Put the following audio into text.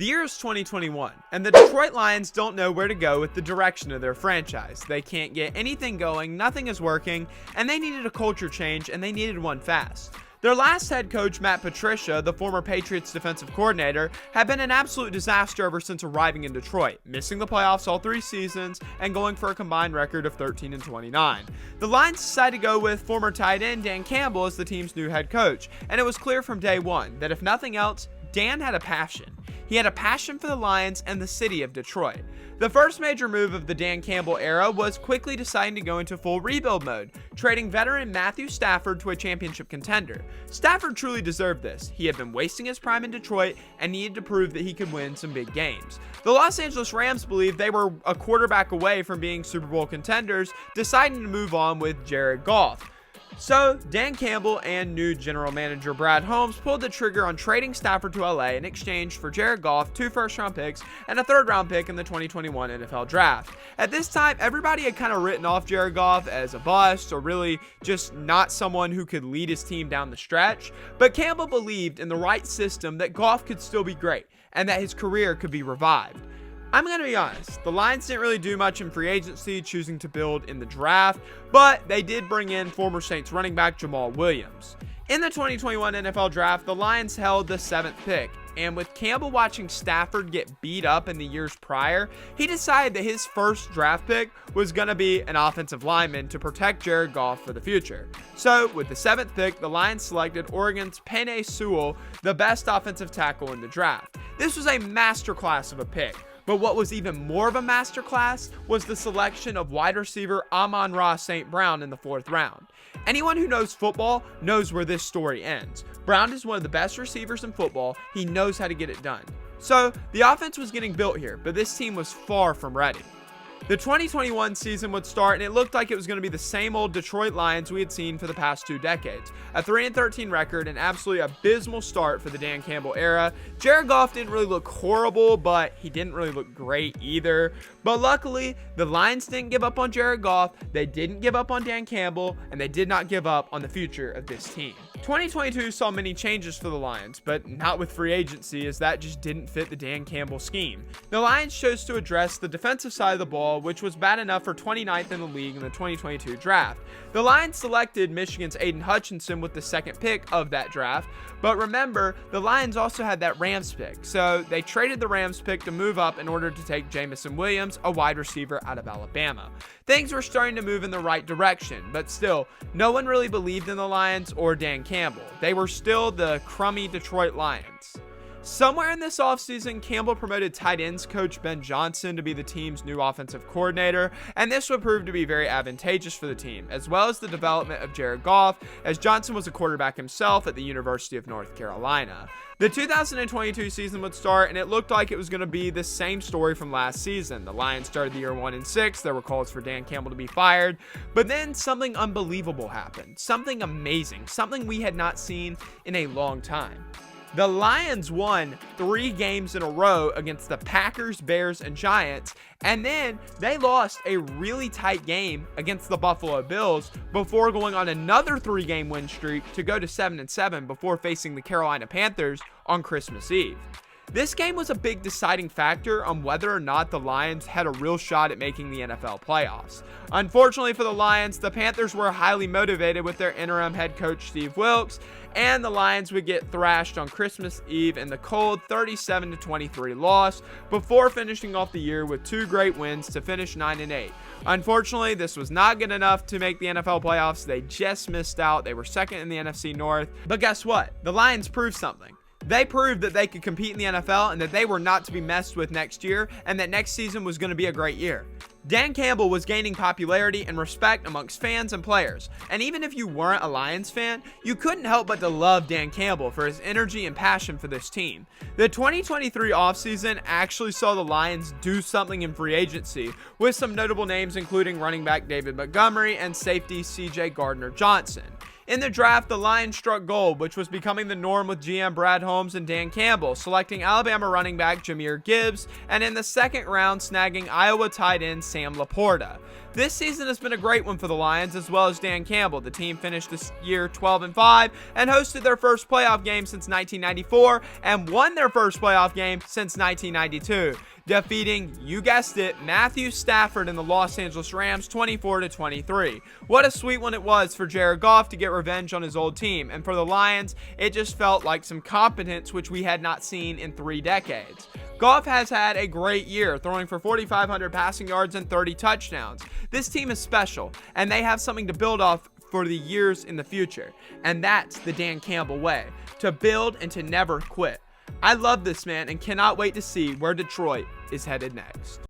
The year is 2021, and the Detroit Lions don't know where to go with the direction of their franchise. They can't get anything going, nothing is working, and they needed a culture change, and they needed one fast. Their last head coach, Matt Patricia, the former Patriots defensive coordinator, had been an absolute disaster ever since arriving in Detroit, missing the playoffs all 3 seasons and going for a combined record of 13-29. The Lions decided to go with former tight end Dan Campbell as the team's new head coach, and it was clear from day one that if nothing else, Dan had a passion. He had a passion for the Lions and the city of Detroit. The first major move of the Dan Campbell era was quickly deciding to go into full rebuild mode, trading veteran Matthew Stafford to a championship contender. Stafford truly deserved this. He had been wasting his prime in Detroit and needed to prove that he could win some big games. The Los Angeles Rams believed they were a quarterback away from being Super Bowl contenders, deciding to move on with Jared Goff. So, Dan Campbell and new general manager Brad Holmes pulled the trigger on trading Stafford to LA in exchange for Jared Goff, 2 first-round picks, and a 3rd-round pick in the 2021 NFL Draft. At this time, everybody had kind of written off Jared Goff as a bust, or really just not someone who could lead his team down the stretch, but Campbell believed in the right system that Goff could still be great, and that his career could be revived. I'm going to be honest, the Lions didn't really do much in free agency, choosing to build in the draft, but they did bring in former Saints running back Jamal Williams. In the 2021 NFL Draft, the Lions held the 7th pick, and with Campbell watching Stafford get beat up in the years prior, he decided that his first draft pick was going to be an offensive lineman to protect Jared Goff for the future. So, with the 7th pick, the Lions selected Oregon's Penei Sewell, the best offensive tackle in the draft. This was a masterclass of a pick. But what was even more of a masterclass was the selection of wide receiver Amon-Ra St. Brown in the 4th round. Anyone who knows football knows where this story ends. Brown is one of the best receivers in football. He knows how to get it done. So, the offense was getting built here, but this team was far from ready. The 2021 season would start, and it looked like it was going to be the same old Detroit Lions we had seen for the past 2 decades. A 3-13 record, an absolutely abysmal start for the Dan Campbell era. Jared Goff didn't really look horrible, but he didn't really look great either. But luckily, the Lions didn't give up on Jared Goff, they didn't give up on Dan Campbell, and they did not give up on the future of this team. 2022 saw many changes for the Lions, but not with free agency, as that just didn't fit the Dan Campbell scheme. The Lions chose to address the defensive side of the ball, which was bad enough for 29th in the league in the 2022 draft. The Lions selected Michigan's Aiden Hutchinson with the 2nd pick of that draft, but remember, the Lions also had that Rams pick, so they traded the Rams pick to move up in order to take Jameson Williams, a wide receiver out of Alabama. Things were starting to move in the right direction, but still, no one really believed in the Lions or Dan Campbell. They were still the crummy Detroit Lions. Somewhere in this offseason, Campbell promoted tight ends coach Ben Johnson to be the team's new offensive coordinator, and this would prove to be very advantageous for the team, as well as the development of Jared Goff, as Johnson was a quarterback himself at the University of North Carolina. The 2022 season would start, and it looked like it was going to be the same story from last season. The Lions started the year 1-6. There were calls for Dan Campbell to be fired, but then something unbelievable happened. Something amazing. Something we had not seen in a long time. The Lions won 3 games in a row against the Packers, Bears, and Giants, and then they lost a really tight game against the Buffalo Bills before going on another 3-game win streak to go to 7-7 before facing the Carolina Panthers on Christmas Eve. This game was a big deciding factor on whether or not the Lions had a real shot at making the NFL playoffs. Unfortunately for the Lions, the Panthers were highly motivated with their interim head coach Steve Wilks, and the Lions would get thrashed on Christmas Eve in the cold 37-23 loss before finishing off the year with 2 great wins to finish 9-8. Unfortunately, this was not good enough to make the NFL playoffs. They just missed out. They were 2nd in the NFC North. But guess what? The Lions proved something. They proved that they could compete in the NFL and that they were not to be messed with next year, and that next season was going to be a great year. Dan Campbell was gaining popularity and respect amongst fans and players, and even if you weren't a Lions fan, you couldn't help but to love Dan Campbell for his energy and passion for this team. The 2023 offseason actually saw the Lions do something in free agency, with some notable names including running back David Montgomery and safety CJ Gardner-Johnson. In the draft, the Lions struck gold, which was becoming the norm with GM Brad Holmes and Dan Campbell, selecting Alabama running back Jahmyr Gibbs, and in the second round, snagging Iowa tight end Sam Laporta. This season has been a great one for the Lions as well as Dan Campbell. The team finished this year 12-5 and hosted their first playoff game since 1994 and won their first playoff game since 1992, defeating, you guessed it, Matthew Stafford and the Los Angeles Rams 24-23. What a sweet one it was for Jared Goff to get revenge on his old team, and for the Lions, it just felt like some competence which we had not seen in 3 decades. Goff has had a great year, throwing for 4,500 passing yards and 30 touchdowns. This team is special, and they have something to build off for the years in the future. And that's the Dan Campbell way, to build and to never quit. I love this man and cannot wait to see where Detroit is headed next.